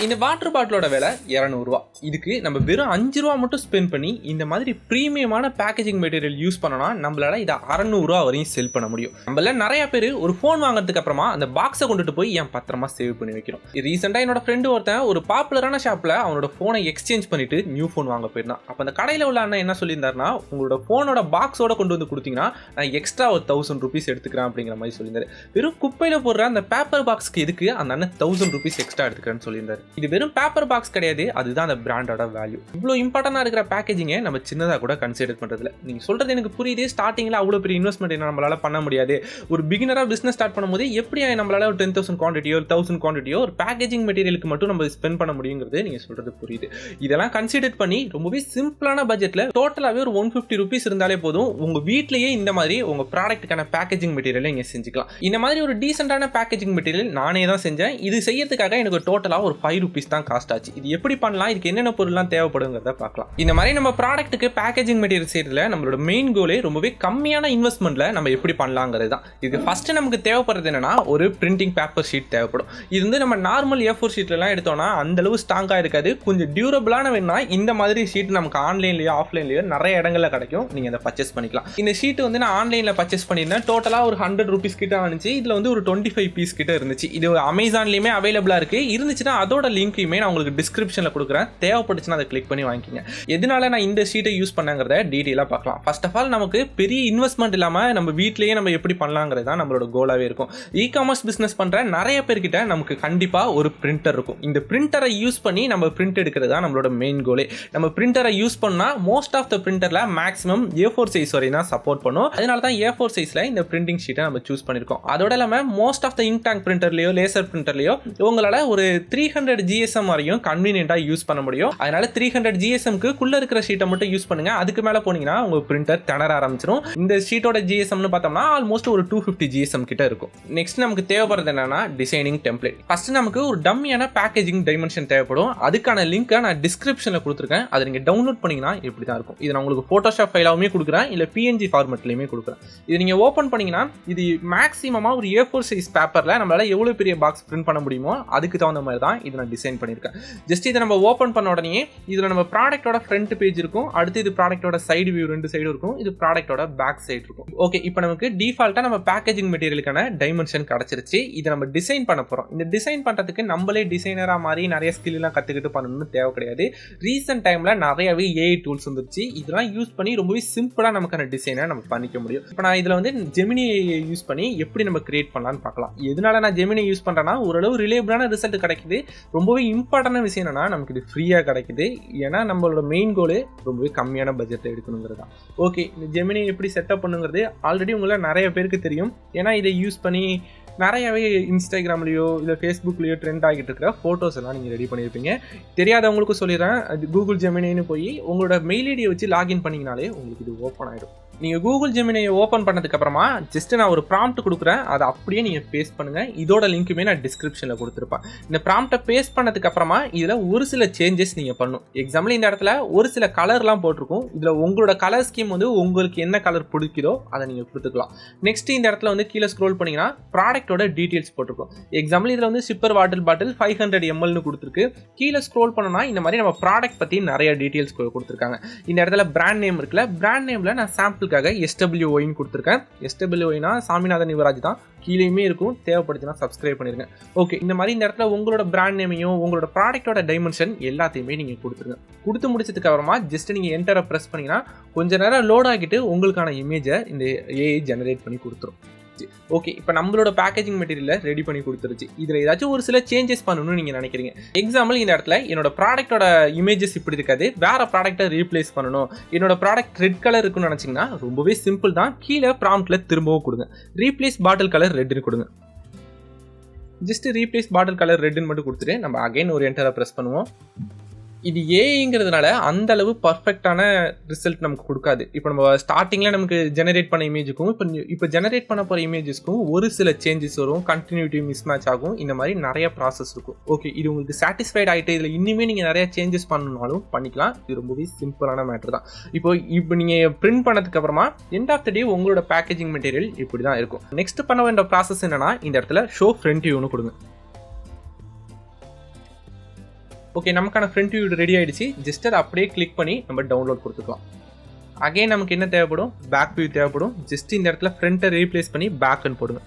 இந்த வாட்டர் பாட்டிலோட விலை 200 ரூபா. இதுக்கு நம்ம வெறும் 5 ரூபா மட்டும் ஸ்பெண்ட் பண்ணி இந்த மாதிரி ப்ரீமியமான பேக்கேஜிங் மெட்டீரியல் யூஸ் பண்ணோம்னா நம்மளால இதை 600 ரூபா வரையும் செல் பண்ண முடியும். நம்மள நிறைய பேர் ஒரு ஃபோன் வாங்குறதுக்கு அப்புறமா அந்த பாக்ஸை கொண்டுட்டு போய் என் பத்திரமா சேவ் பண்ணி வைக்கிறோம். ரீசெண்டாக என்னோட ஃப்ரெண்டு ஒருத்தன் ஒரு பாப்புலரான ஷாப்பில் அவனோட ஃபோனை எக்ஸ்சேஞ்ச் பண்ணிட்டு நியூ ஃபோன் வாங்க போயிருந்தான். அப்போ அந்த கடையில் உள்ள அண்ணன் என்ன சொல்லியிருந்தாருன்னா, உங்களோட ஃபோனோட பாக்ஸோட கொண்டு வந்து கொடுத்தீங்கன்னா நான் எக்ஸ்ட்ரா ஒரு 1000 ரூபீஸ் எடுத்துக்கிறேன் அப்படிங்கிற மாதிரி சொல்லியிருந்தாரு. வெறும் குப்பையில் போடுற அந்த பேப்பர் பாக்ஸ்க்கு எதுக்கு அந்த அண்ணன் 1000 ரூபீஸ் எக்ஸ்ட்ரா எடுத்துக்கிறேன்னு சொல்லியிருந்தாரு. இது வெறும் பேப்பர் பாக்ஸ் கிடையாது, அதுதான் அந்த பிராண்டோட வேல்யூ. இவ்வளோ இம்பார்ட்டன்டா இருக்கிற பேக்கேஜிங்கை நம்ம சின்னதாக கூட கன்சிடர் பண்றதில்ல. நீங்க சொல்றது எனக்கு புரியுது. ஸ்டார்டிங்ல அவ்வளோ பெரிய இன்வெஸ்ட்மெண்ட் நம்மளால பண்ண முடியாது. ஒரு பிகினரா பிசினஸ் ஸ்டார்ட் பண்ணும்போது எப்படி நம்மளால ஒரு 10,000 குவான்டிட்டியோ 1000 குவான்டிட்டியோ ஒரு பேக்கேஜிங் மெட்டீரியலுக்கு மட்டும் நம்ம ஸ்பெண்ட் பண்ண முடியுங்கிறது நீங்க சொல்றது புரியுது. இதெல்லாம் கன்சிடர் பண்ணி ரொம்பவே சிம்பிளான பட்ஜெட்ல டோட்டலாவே ஒரு 150 ரூபீஸ் இருந்தாலே போதும், உங்க வீட்லயே இந்த மாதிரி உங்க ப்ராடக்ட்டுக்கான பேக்கேஜிங் மெட்டீரியலை நீங்க செஞ்சுக்கலாம். இந்த மாதிரி ஒரு டீசென்டான பேக்கேஜிங் மெட்டீரியல் நானே தான் செஞ்சேன். இது செய்யறதுக்காக எனக்கு டோட்டலா ஒரு 5 ரூபீஸ் தான் காஸ்ட் ஆச்சு. இது எப்படி பண்ணலாம், இதுக்கு என்னென்ன பொருள்லாம் தேவைப்படுங்கிறத பார்க்கலாம். இந்த மாதிரி நம்ம ப்ராடக்ட்டுக்கு பேக்கேஜிங் மெட்டீரியல் செய்யறதுல நம்மளோட மெயின் கோலே ரொம்பவே கம்மியான இன்வெஸ்ட்மெண்ட்ல நம்ம எப்படி பண்ணலாங்கிறது தான். இது ஃபர்ஸ்ட் நமக்கு தேவைப்படுறது என்னன்னா, ஒரு பிரிண்டிங் பேப்பர் ஷீட் தேவைப்படும். இது வந்து நம்ம நார்மல் A4 ஷீட்லாம் எடுத்தோம்னா அந்த அளவு ஸ்ட்ராங்கா இருக்காது. கொஞ்சம் டியூரபிளான வேணும்னா இந்த மாதிரி ஷீட் நமக்கு ஆன்லைன்லயோ ஆஃப்லைன்லயோ நிறைய இடங்கள்ல கிடைக்கும். நீங்க அதை பர்ச்சேஸ் பண்ணிக்கலாம். இந்த ஷீட் வந்து நான் ஆன்லைன்ல பர்ச்சேஸ் பண்ணியிருந்தேன். டோட்டலா ஒரு 100 ரூபீஸ் கிட்ட வந்துச்சு. இதுல வந்து ஒரு 25 பீஸ் கிட்ட இருந்துச்சு. இது அமேசான்லயுமே அவைலபிளா இருக்கு. இருந்துச்சுன்னா அதோட லிங்கையுமே நான் உங்களுக்கு டிஸ்கிரிப்ஷன்ல கொடுக்குறேன். தேவைப்பட்டுச்சுன்னா அதை கிளிக் பண்ணி வாங்கிக்கங்க. எதனால நான் இந்த ஷீட்டை யூஸ் பண்ணங்கிறத டீடைலா பார்க்கலாம். ஃபர்ஸ்ட் ஆஃப் ஆல் நமக்கு பெரிய இன்வெஸ்ட்மெண்ட் இல்லாம நம்ம வீட்லயே நம்ம எப்படி பண்ணலாங்கிறது தான் நம்மளோட கோலாவே இருக்கும். இ காமர்ஸ் பிசினஸ் பண்ற நிறைய பேர்கிட்ட நமக்கு கண்டிப்பா ஒரு பிரிண்டர் இருக்கும். இந்த பிரிண்டரை யூஸ் பண்ணி நம்ம பிரிண்ட் எடுக்கிறது தான் நம்மளோட மெயின் கோலே. நம்ம பிரிண்டரை யூஸ் பண்ணா மோஸ்ட் ஆஃப் த பிரிண்டர்ல மேக்ஸிமம் A4 சைஸ் வரை தான் சப்போர்ட் பண்ணும். அதனால தான் A4 சைஸ்ல இந்த பிரிண்டிங் ஷீட்டை நம்ம சூஸ் பண்ணிருக்கோம். அதோட இல்லாம most of the ink tank பிரிண்டர்லயோ லேசர் பிரிண்டர்லயோ உங்களால ஒரு 300 GSM வரையும் கன்வீனியன்ட்டா யூஸ் பண்ண முடியும். அதனால 300 GSMக்கு குள்ள இருக்கிற ஷீட்டை மட்டும் யூஸ் பண்ணுங்க. அதுக்கு மேல போனீங்கன்னா உங்க பிரிண்டர் திணற ஆரம்பிச்சிடும். இந்த ஷீட்டோட GSMனு பார்த்தோம்னா ஆல்மோஸ்ட் ஒரு 250 GSM கிட்ட இருக்கும். நெக்ஸ்ட் நமக்கு தேவைப்படுறது என்னன்னா டிசைனிங் டெம்ப்ளேட். ஃபர்ஸ்ட் நமக்கு ஒரு டம்மியான பேக்கேஜிங் டைமென்ஷன் தேவைப்படும். அதுக்கான லிங்கை நான் டிஸ்கிரிப்ஷன்ல கொடுத்துருக்கேன். அதை நீங்க டவுன்லோட் பண்ணீங்கன்னா இப்படி தான் இருக்கும். இது நான் உங்களுக்கு போட்டோஷாப் ஃபைலாவுமே கொடுக்குறேன், இல்ல PNG ஃபார்மேட்லயுமே கொடுக்குறேன். இது நீங்க ஓபன் பண்ணீங்கன்னா இது மேக்ஸிமமா ஒரு A4 சைஸ் பேப்பர்ல நம்மளால எவ்வளவு பெரிய பாக்ஸ் பிரிண்ட் பண்ண முடியுமோ அதுக்கு தகுந்த மாதிரி தான் இதை நான் டிசைன் பண்ணியிருக்கேன். ஜஸ்ட் இதை நம்ம ஓப்பன் பண்ண உடனே இதில் நம்ம ப்ராடக்டோட ஃப்ரண்ட் பேஜ் இருக்கும். அடுத்து இது ப்ராடக்டோட சைடு வியூ 2 சைடு இருக்கும். இது ப்ராடக்டோட பேக் சைடு இருக்கும். ஓகே, இப்போ நமக்கு டிஃபால்ட்டாக நம்ம பேக்கேஜிங் மெட்டீரியலுக்கான டைமென்ஷன் கிடச்சிருச்சு. இதை நம்ம டிசைன் பண்ண போகிறோம். இந்த டிசைன் பண்ணுறதுக்கு நம்மளே டிசைனராக மாதிரி நிறைய ஸ்கில்லாம் கற்றுக்கிட்டு பண்ணணும்னு தேவை கிடையாது. ரீசெண்ட் டைமில் நிறையவே AI டூல்ஸ் வந்துருச்சு. இதெல்லாம் யூஸ் பண்ணி ரொம்பவே சிம்பிளாக நமக்கான டிசைனை நம்ம பண்ணிக்க முடியும். இப்போ நான் இதில் வந்து ஜெமினி யூஸ் பண்ணி எப்படி நம்ம கிரியேட் பண்ணலான்னு பார்க்கலாம். எதனால நான் ஜெமினி யூஸ் பண்ணுறேன்னா, ஓரளவு ரிலேபிளான ரிசல்ட் கிடைக்குது. ரொம்பவே இம்பார்ட்டன்டான விஷயம் என்னன்னா, நமக்கு இது ஃப்ரீயாக கிடைக்குது. ஏன்னா நம்மளோட மெயின் கோலே ரொம்பவே கம்மியான பட்ஜெட்டில் எடுக்கணுங்கிறது தான். ஓகே, இந்த ஜெமினி எப்படி செட்டப் பண்ணுங்கிறது ஆல்ரெடி உங்களை நிறைய பேருக்கு தெரியும். ஏன்னா இதை யூஸ் பண்ணி நிறையவே இன்ஸ்டாகிராம்லையோ இல்லை ஃபேஸ்புக்லையோ ட்ரெண்ட் ஆகிட்டு இருக்கிற ஃபோட்டோஸ் எல்லாம் நீங்கள் ரெடி பண்ணியிருப்பீங்க. தெரியாதவங்களுக்கு சொல்லிடுறேன், அது கூகுள் ஜெமினின்னு போய் உங்களோட மெயில் ஐடியை வச்சு லாகின் பண்ணிங்கனாலே உங்களுக்கு இது ஓப்பன் ஆகிடும். நீங்கள் கூகுள் ஜெமினியை ஓப்பன் பண்ணதுக்கு அப்புறமா ஜஸ்ட் நான் ஒரு ப்ராம்ப்ட் கொடுக்குறேன், அதை அப்படியே நீங்கள் பேஸ்ட் பண்ணுங்கள். இதோட லிங்க்குமே நான் டிஸ்கிரிப்ஷனில் கொடுத்துருப்பேன். இந்த ப்ராம்ப்டை பேஸ்ட் பண்ணதுக்கு அப்புறமா இதில் ஒரு சில சேஞ்சஸ் நீங்கள் பண்ணணும். எக்ஸாம்பிள் இந்த இடத்துல ஒரு சில கலர்லாம் போட்டிருக்கும். இதில் உங்களோட கலர் ஸ்கீம் வந்து உங்களுக்கு என்ன கலர் பிடிக்குதோ அதை நீங்கள் கொடுத்துக்கலாம். நெக்ஸ்ட் இந்த இடத்துல வந்து கீழே ஸ்க்ரோல் பண்ணிங்கன்னா ப்ராடக்டோட டீட்டெயில்ஸ் போட்டிருக்கும். எக்ஸாம்பிள் இதில் வந்து சிப்பர் வாட்டர் பாட்டில் 500 mlன்னு கொடுத்துருக்கு. கீழே ஸ்க்ரோல் பண்ணோன்னா இந்த மாதிரி நம்ம ப்ராடக்ட் பற்றி நிறைய டீட்டெயில்ஸ் கொடுத்துருக்காங்க. இந்த இடத்துல பிராண்ட் நேம் இருக்குல்ல, பிராண்ட் நேமில் நான் சாம்பிள் SWOன்னு கொடுத்துருக்கேன். SWOனா சாமிநாதன் யுவராஜ் தான். கீழேயுமே இருக்கும், தேவைப்படுச்சுன்னா சப்ஸ்கிரைப் பண்ணிருங்க. ஓகே, இந்த மாதிரி இந்த இடத்துல உங்களோட பிராண்ட் நேமையும் உங்களோட ப்ராடக்டோட டைமென்ஷன் எல்லாத்தையுமே நீங்க கொடுத்துருங்க. கொடுத்து முடிச்சதுக்கு அப்புறமா ஜஸ்ட் நீங்க என்டரை பிரஸ் பண்ணீங்கன்னா கொஞ்ச நேரம் லோட் ஆகிட்டு உங்களுக்கான இமேஜை இந்த AI ஜெனரேட் பண்ணி கொடுத்துரும். ஓகே, இப்போ நம்மளோட பேக்கேஜிங் மெட்டீரியலை ரெடி பண்ணி கொடுத்துருச்சு. இதில் ஏதாச்சும் ஒரு சில சேஞ்சஸ் பண்ணணும்னு நீங்கள் நினைக்கிறீங்க. எக்ஸாம்பிள் இந்த இடத்துல என்னோட ப்ராடக்டோட இமேஜஸ் இப்படி இருக்காது, வேற ப்ராடக்டை ரீப்ளேஸ் பண்ணணும், என்னோட ப்ராடக்ட் ரெட் கலர் இருக்குன்னு நினச்சிங்கன்னா ரொம்பவே சிம்பிள் தான். கீழே ப்ராம்ப்ட்ல திரும்பவும் கொடுங்க, ரீப்ளேஸ் பாட்டில் கலர் ரெட்னு கொடுங்க. ஜஸ்ட் ரீப்ளேஸ் பாட்டில் கலர் ரெட்னு மட்டும் கொடுத்துட்டு நம்ம அகைன் ஒரு என்டரை ப்ரெஸ் பண்ணுவோம். இது ஏங்கிறதுனால அந்த அளவு பர்ஃபெக்டான ரிசல்ட் நமக்கு கொடுக்காது. இப்போ நம்ம ஸ்டார்டிங்கில் நமக்கு ஜெனரேட் பண்ண இமேஜுக்கும் இப்போ ஜெனரேட் பண்ண போகிற இமேஜஸ்க்கும் ஒரு சில சேஞ்சஸ் வரும், கண்டினியூட்டி மிஸ்மேட்ச் ஆகும். இந்த மாதிரி நிறைய ப்ராசஸ் இருக்கும். ஓகே, இது உங்களுக்கு சாட்டிஸ்ஃபைட் ஆகிட்டு இதில் இன்னுமே நீங்கள் நிறைய சேஞ்சஸ் பண்ணணும்னாலும் பண்ணிக்கலாம். இது ரொம்பவே சிம்பிளான மேட்டர் தான். இப்போ நீங்கள் பிரிண்ட் பண்ணதுக்கு அப்புறமா எண்ட் ஆஃப் த டே உங்களோட பேக்கேஜிங் மெட்டீரியல் இப்படி தான் இருக்கும். நெக்ஸ்ட் பண்ண வேண்டிய ப்ராசஸ் என்னன்னா, இந்த இடத்துல ஷோ ஃப்ரண்ட் வியூன்னு கொடுங்க. ஓகே, நமக்கான ஃப்ரண்ட் வியூ ரெடி ஆயிடுச்சு. ஜஸ்ட் அதை அப்படியே கிளிக் பண்ணி நம்ம டவுன்லோட் கொடுத்துக்கலாம். அகைன் நமக்கு என்ன தேவைப்படும், பேக் வியூ தேவைப்படும். ஜஸ்ட் இந்த இடத்துல ஃப்ரண்ட்டை ரீப்ளேஸ் பண்ணி பேக்குன்னு போடுங்க.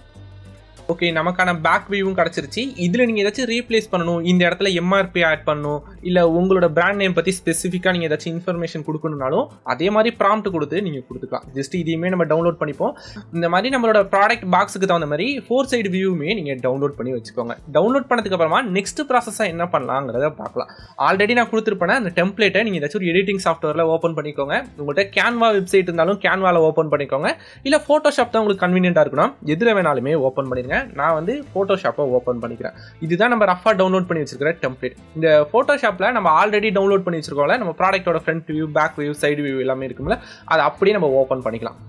ஓகே, நமக்கான பேக் வியூவும் கிடச்சிருச்சு. இதில் நீங்கள் ஏதாச்சும் ரீப்ளேஸ் பண்ணணும், இந்த இடத்துல எம்ஆர்பி ஆட் பண்ணணும், இல்லை உங்களோட பிராண்ட் நேம் பற்றி ஸ்பெசிஃபிக்காக நீங்கள் ஏதாச்சும் இன்ஃபர்மேஷன் கொடுக்கணும்னாலும் அதே மாதிரி ப்ராம்ப்ட் கொடுத்து நீங்கள் கொடுத்துக்கலாம். ஜஸ்ட் இதையுமே நம்ம டவுன்லோட் பண்ணிப்போம். இந்த மாதிரி நம்மளோட ப்ராடக்ட் பாக்ஸுக்கு தகுந்த மாதிரி 4 சைடு வியூவுமே நீங்கள் டவுன்லோட் பண்ணி வச்சுக்கோங்க. டவுன்லோட் பண்ணதுக்கு அப்புறமா நெக்ஸ்ட் ப்ராசஸாக என்ன பண்ணலாங்கிறத பார்க்கலாம். ஆல்ரெடி நான் கொடுத்துருப்பேன் அந்த டெம்ப்ளேட்டை நீங்கள் ஏதாச்சும் ஒரு எடிட்டிங் சாஃப்ட்வேரில் ஓப்பன் பண்ணிக்கோங்க. உங்கள்கிட்ட கேன்வா வெப்சைட் இருந்தாலும் கேன்வாவில் ஓப்பன் பண்ணிக்கோங்க. இல்லை ஃபோட்டோஷாப் தான் உங்களுக்கு கன்வீனியன்ட்டாக இருக்கணும், எதில் வேணாலுமே ஓப்பன் பண்ணிடுங்க. நான் வந்து ஃபோட்டோஷாப்பை ஓப்பன் பண்ணிக்கிறேன். இதுதான் நம்ம ரஃபாக டவுன்லோட் பண்ணி வச்சிருக்கிற டெம்ப்ளேட். இந்த ஃபோட்டோஷாப்பில் நம்ம ஆல்ரெடி டவுன்லோட் பண்ணி வச்சிருக்கோம்ல, நம்ம ப்ராடக்ட்டோட front view, back view, side view எல்லாமே இருக்கும்ல, அதை அப்படியே நம்ம ஓப்பன் பண்ணிக்கலாம்.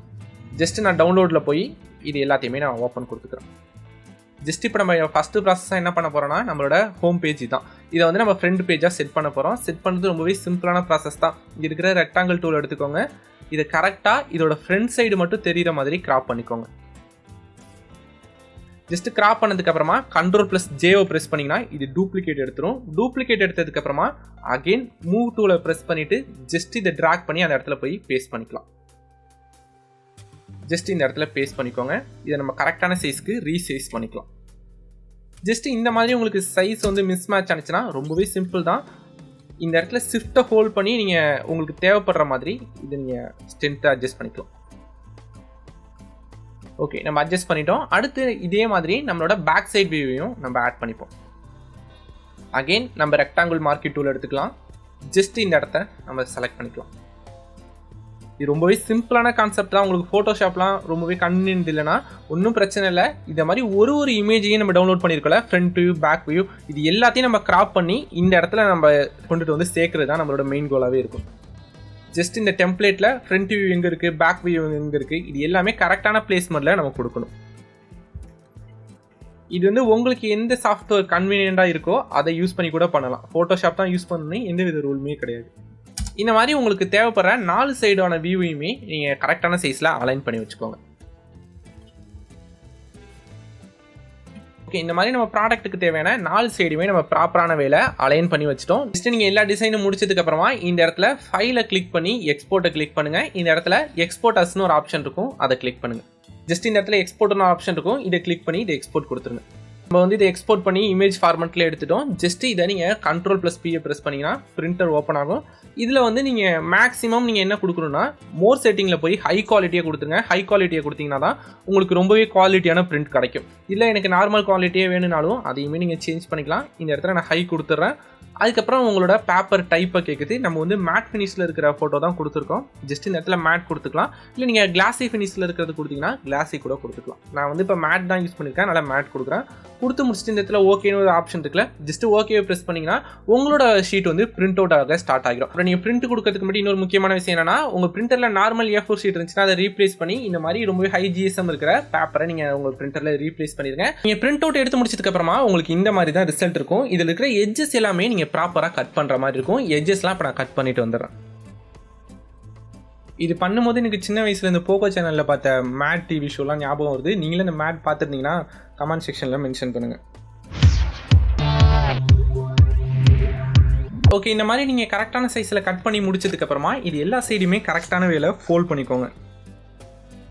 ஜஸ்ட் நான் டவுன்லோடில் போய் இது எல்லாத்தையுமே நான் ஓப்பன் கொடுத்துக்கிறேன். ஜஸ்ட் இப்போ நம்ம ஃபஸ்ட்டு ப்ராசஸாக என்ன பண்ண போகிறோம்னா, நம்மளோட ஹோம் பேஜ் தான். இதை வந்து நம்ம ஃப்ரண்ட் பேஜாக செட் பண்ண போகிறோம். செட் பண்ணுறது ரொம்பவே சிம்பிளான ப்ராசஸ் தான். இங்கே இருக்கிற ரெக்டாங்கிள் டூல் எடுத்துக்கோங்க. இதை கரெக்டாக இதோட ஃப்ரண்ட் சைடு மட்டும் தெரிகிற மாதிரி கிராப் பண்ணிக்கோங்க. ஜஸ்ட் கிராப் பண்ணதுக்கு அப்புறமா Ctrl+J ப்ரெஸ் பண்ணிங்கன்னா இது டூப்ளிகேட் எடுத்துரும். டூப்ளிகேட் எடுத்ததுக்கு அப்புறமா அகைன் மூவ் டூலை ப்ரெஸ் பண்ணிட்டு ஜஸ்ட் இதை ட்ராக் பண்ணி அந்த இடத்துல போய் பேஸ்ட் பண்ணிக்கலாம். ஜஸ்ட் இந்த இடத்துல பேஸ்ட் பண்ணிக்கோங்க. இதை நம்ம கரெக்டான சைஸ்க்கு ரீசைஸ் பண்ணிக்கலாம். ஜஸ்ட் இந்த மாதிரி உங்களுக்கு சைஸ் வந்து மிஸ் மேட்ச் ஆனிச்சுன்னா ரொம்பவே சிம்பிள் தான். இந்த இடத்துல ஷிஃப்ட்டை ஹோல்ட் பண்ணி நீங்கள் உங்களுக்கு தேவைப்படுற மாதிரி இதை நீங்கள் ஸ்ட்ரென்த்தை அட்ஜஸ்ட் பண்ணிக்கலாம். ஓகே, நம்ம அட்ஜஸ்ட் பண்ணிட்டோம். அடுத்து இதே மாதிரி நம்மளோட பேக் சைட் வியூவையும் நம்ம ஆட் பண்ணிப்போம். அகெயின் நம்ம ரெக்டாங்கிள் மார்க்கெட் டூல் எடுத்துக்கலாம். ஜஸ்ட் இந்த இடத்த நம்ம செலக்ட் பண்ணிக்கலாம். இது ரொம்பவே சிம்பிளான கான்செப்ட் தான். உங்களுக்கு ஃபோட்டோஷாப்லாம் ரொம்பவே கன்வீனியன்ட் இல்லைனா ஒன்றும் பிரச்சனை இல்லை. இதை மாதிரி ஒரு இமேஜையும் நம்ம டவுன்லோட் பண்ணியிருக்கோம்ல, ஃப்ரண்ட் வியூ, பேக் வியூ, இது எல்லாத்தையும் நம்ம கிராப் பண்ணி இந்த இடத்துல நம்ம கொண்டுட்டு வந்து சேர்க்கறது தான் நம்மளோட மெயின் கோலாகவே இருக்கும். ஜஸ்ட் இந்த டெம்ப்ளேட்டில் ஃப்ரண்ட் வியூ எங்கே இருக்குது, பேக் வியூ எங்கே இருக்குது, இது எல்லாமே கரெக்டான பிளேஸ்மெண்ட்டில் நம்ம கொடுக்கணும். இது வந்து உங்களுக்கு எந்த சாஃப்ட்வேர் கன்வீனியண்ட்டாக இருக்கோ அதை யூஸ் பண்ணி கூட பண்ணலாம். ஃபோட்டோஷாப் தான் யூஸ் பண்ணணும், எந்த வித ரூலுமே கிடையாது. இந்த மாதிரி உங்களுக்கு தேவைப்படுற 4 சைடான வியூவையுமே நீங்கள் கரெக்டான சைஸில் அலைன் பண்ணி வச்சுக்கோங்க. ஓகே, இந்த மாதிரி நம்ம ப்ராடக்ட்டுக்கு தேவையான 4 சைடுமே நம்ம ப்ராப்பரான வேலை அலைன் பண்ணி வச்சிட்டோம். ஜஸ்ட் நீங்கள் எல்லா டிசைனும் முடிச்சதுக்கு அப்புறமா இந்த இடத்துல ஃபைலை கிளிக் பண்ணி எக்ஸ்போர்ட்டை கிளிக் பண்ணுங்க. இந்த இடத்துல எக்ஸ்போர்ட் அஸ்னு ஒரு ஆப்ஷன் இருக்கும், அதை கிளிக் பண்ணுங்க. ஜஸ்ட் இந்த இடத்துல எக்ஸ்போர்ட்னு ஆப்ஷன் இருக்கும், இதை கிளிக் பண்ணி இதை எக்ஸ்போர்ட் கொடுத்துருங்க. நம்ம வந்து இதை எக்ஸ்போர்ட் பண்ணி இமேஜ் ஃபார்மெட்டில் எடுத்துட்டோம். ஜஸ்ட் இதை நீங்கள் Ctrl+P ப்ரெஸ் பண்ணிங்கன்னா பிரிண்டர் ஓப்பன் ஆகும். இதில் வந்து நீங்கள் மேக்ஸிமம் நீங்கள் என்ன கொடுக்கணும்னா மோர் செட்டிங்கில் போய் ஹை குவாலிட்டியாக கொடுத்துருங்க. ஹை குவாலிட்டியாக கொடுத்தீங்கன்னா தான் உங்களுக்கு ரொம்பவே குவாலிட்டியான பிரிண்ட் கிடைக்கும். இல்லை எனக்கு நார்மல் குவாலிட்டியே வேணும்னாலும் அதையுமே நீங்கள் சேஞ்ச் பண்ணிக்கலாம். இந்த இடத்துல நான் ஹை கொடுத்துட்றேன். அதுக்கப்புறம் உங்களோட பேப்பர் டைப்பை கேட்குது. நம்ம வந்து மேட் ஃபினிஷில் இருக்கிற ஃபோட்டோ தான் கொடுத்துருக்கோம். ஜஸ்ட் இந்த இடத்துல மேட் கொடுத்துக்கலாம். இல்லை நீங்கள் கிளாஸி ஃபினிஷில் இருக்கிறது கொடுத்தீங்கன்னா கிளாஸி கூட கொடுத்துக்கலாம். நான் வந்து இப்போ மேட் தான் யூஸ் பண்ணியிருக்கேன், நல்லா மேட் கொடுக்குறேன். கொடுத்து முடிச்சுட்டு இந்த இடத்துல ஓகேன்னு ஒரு ஆப்ஷன் இருக்குல்ல, ஜஸ்ட் ஓகே ப்ரெஸ் பண்ணிங்கன்னா உங்களோட ஷீட் வந்து பிரிண்ட் அவுட் ஆக ஸ்டார்ட் ஆகிடும். அப்புறம் நீங்கள் பிரிண்ட் கொடுக்கறதுக்கு முன்னாடி இன்னொரு முக்கியமான விஷயம் என்னன்னா, உங்கள் பிரிண்டரில் நார்மல் A4 ஷீட் இருந்துச்சுன்னா அதை ரீப்ளேஸ் பண்ணி இந்த மாதிரி ரொம்பவே ஹை GSM இருக்கிற பேப்பரை நீங்கள் உங்கள் பிரிண்டரில் ரீப்ளேஸ் பண்ணிடுங்க. நீங்கள் பிரிண்ட் அவுட் எடுத்து முடிச்சதுக்கு அப்புறமா உங்களுக்கு இந்த மாதிரி தான் ரிசல்ட் இருக்கும். இதில் இருக்கிற எட்ஜஸ் எல்லாமே நீங்கள் ப்ராப்பராக கட் பண்ணுற மாதிரி இருக்கும். எட்ஜஸ்லாம் இப்போ நான் கட் பண்ணிட்டு வந்துடுறேன். இது பண்ணும்போது எனக்கு சின்ன வயசில் இந்த போகோ சேனலில் பார்த்த மேட் டிவி ஷோலாம் ஞாபகம் வருது. நீங்களே இந்த மேட் பார்த்துருந்தீங்கன்னா கமெண்ட் செக்ஷனில் மென்ஷன் பண்ணுங்கள். ஓகே, இந்த மாதிரி நீங்கள் கரெக்டான சைஸில் கட் பண்ணி முடிச்சதுக்கப்புறமா இது எல்லா சைடுமே கரெக்டான வேலை ஃபோல்ட் பண்ணிக்கோங்க.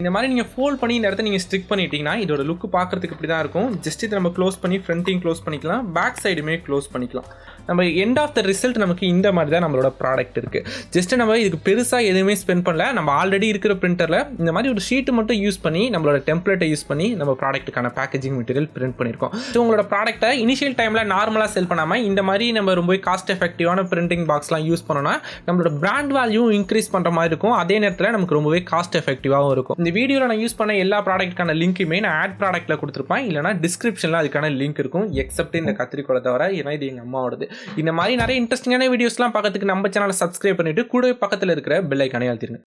இந்த மாதிரி நீங்கள் ஃபோல்ட் பண்ணி இந்த இடத்த நீங்கள் ஸ்டிக் பண்ணிட்டீங்கன்னா இதோட லுக் பார்க்குறதுக்கு இப்படி தான் இருக்கும். ஜஸ்ட் இதை நம்ம க்ளோஸ் பண்ணி ஃப்ரண்ட்டையும் க்ளோஸ் பண்ணிக்கலாம், பேக் சைடுமே க்ளோஸ் பண்ணிக்கலாம். நம்ம எண்ட் ஆஃப் த ரிசல்ட் நமக்கு இந்த மாதிரி தான் நம்மளோட ப்ராடக்ட் இருக்குது. ஜஸ்ட் நம்ம இதுக்கு பெருசாக எதுவுமே ஸ்பெண்ட் பண்ணல. நம்ம ஆல்ரெடி இருக்கிற பிரிண்டரில் இந்த மாதிரி ஒரு ஷீட்டு மட்டும் யூஸ் பண்ணி நம்மளோட டெம்ப்ளேட்டை யூஸ் பண்ணி நம்ம ப்ராடக்ட்டுக்கான பேக்கேஜிங் மெட்டீரியல் பிரிண்ட் பண்ணியிருக்கோம். ஸோ உங்களோட ப்ராடக்ட்டை இனிஷியல் டைமில் நார்மலாக செல் பண்ணாமல் இந்த மாதிரி நம்ம ரொம்ப காஸ்ட் எஃபெக்டிவான பிரிண்டிங் பாக்ஸ்லாம் யூஸ் பண்ணோன்னா நம்மளோட பிராண்ட் வேல்யூ இன்க்ரீஸ் பண்ணுற மாதிரி இருக்கும். அதே நேரத்தில் நமக்கு ரொம்பவே காஸ்ட் எஃபெக்டிவாகவும் இருக்கும். இந்த வீடியோவில் நான் யூஸ் பண்ண எல்லா ப்ராடக்ட்டுக்கான லிங்க்குமே நான் ஆட் ப்ராடக்ட்டில் கொடுத்துருப்பேன், இல்லைனா டிஸ்கிரிப்ஷனில் அதுக்கான லிங்க் இருக்கும். எக்ஸப்ட் இந்த கத்திரிக்கோளை தவிர, ஏன்னா இது எங்கள் அம்மாவோடது. இந்த மாதிரி நிறைய இன்ட்ரெஸ்டிங்கான வீடியோஸ்லாம் பார்க்கறதுக்கு நம்ம சேனலை சப்ஸ்கிரைப் பண்ணிட்டு கூட பக்கத்தில் இருக்கிற பெல் ஐக்கானை அழுத்திடுங்க.